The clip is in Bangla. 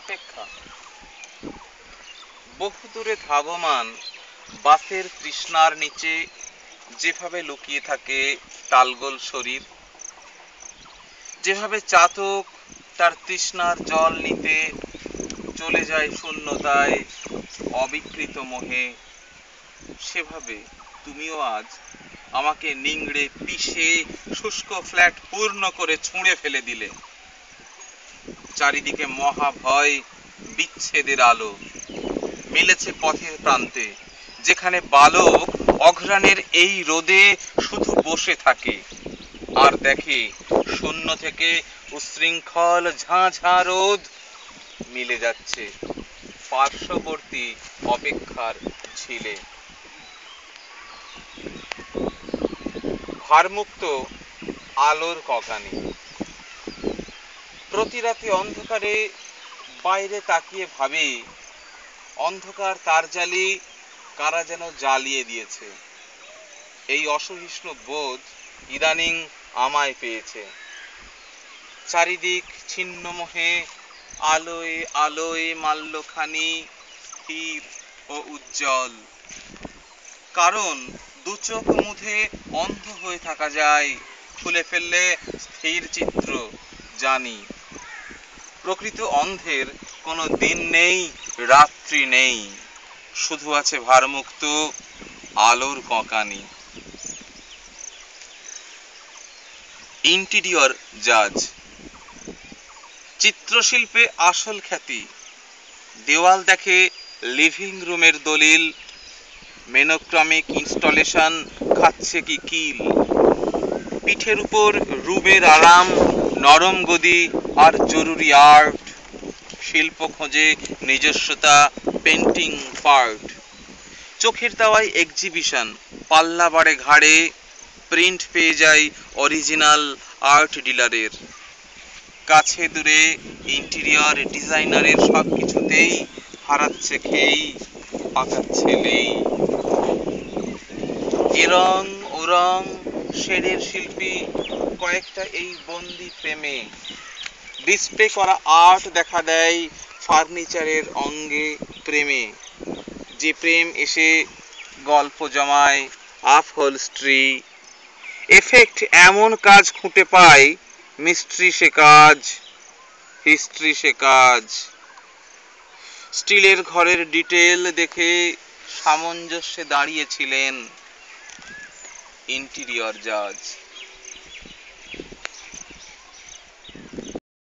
অপেক্ষা। বহুদূরে ধাবমান বাসের তৃষ্ণার নিচে যেভাবে লুকিয়ে থাকে টালগোল শরীর, যেভাবে চাতক তার তৃষ্ণার জল নিতে চলে যায় শূন্যতায় অবিকৃত মোহে, সেভাবে তুমিও আজ আমাকে নিংড়ে পিষে শুষ্ক ফ্ল্যাট পূর্ণ করে ছুঁড়ে ফেলে দিলে। চারিদিকে মহাভয় বিচ্ছেদের আলো মিলেছে পথের প্রান্তে, যেখানে বালক অঘ্রাণের এই রোদে শুধু বসে থাকে আর দেখে শূন্য থেকে উচ্ছৃঙ্খল ঝাঁ ঝাঁ রোদ মিলে যাচ্ছে পার্শ্ববর্তী অপেক্ষার ঝিলে। ভারমুক্ত আলোর ককানি। প্রতি রাতে অন্ধকারে বাইরে তাকিয়ে ভাবি, অন্ধকার তারজালি কারা যেন জ্বালিয়ে দিয়েছে। এই অসহিষ্ণু বোধ ইদানিং আমায় পেয়েছে। চারিদিক ছিন্নমোহে আলোয় আলোয় মাল্যখানি স্থির ও উজ্জ্বল। কারণ দুচোখ মুধে অন্ধ হয়ে থাকা যায়, খুলে ফেললে স্থির চিত্র জানি। প্রকৃত অন্ধের কোনো দিন নেই, রাত্রি নেই, শুধু আছে ভারমুক্ত আলোর কঁকানি। ইন্টিরিয়র জাজ। চিত্রশিল্পে আসল খ্যাতি। দেওয়াল দেখে লিভিং রুমের দলিল, মেনোক্রমিক ইনস্টলেশন খাচ্ছে কি কিল। পিঠের উপর রুমের আরাম, নরম গদি আর জরুরি আর্ট। শিল্প খোঁজে নিজস্বতা, পেন্টিং পার্ট। চোখের দাওয়ায় এক্সিবিশন, পাল্লা বাড়ে ঘাড়ে, প্রিন্ট পেয়ে যায় অরিজিনাল আর্ট ডিলারের। কাছে দূরে ইন্টেরিয়র ডিজাইনারের সব কিছুতেই হারাচ্ছে খেই, পাকাচ্ছে লেই। এ রং ও রং শেডের শিল্পী কয়েকটা এই বন্দি প্রেমে। ডিসপ্লে করা আর্ট দেখা দেয় ফার্নিচারের অঙ্গে প্রেমে। যে প্রেম এসে গল্প জমায় আপহোলস্ট্রি। এফেক্ট এমন কাজ খুঁটে পায়, মিস্ট্রি সে কাজ, হিস্ট্রি সে কাজ। স্টিলের ঘরের ডিটেল দেখে সামঞ্জস্যে দাঁড়িয়েছিলেন ইন্টিরিয়র জাজ।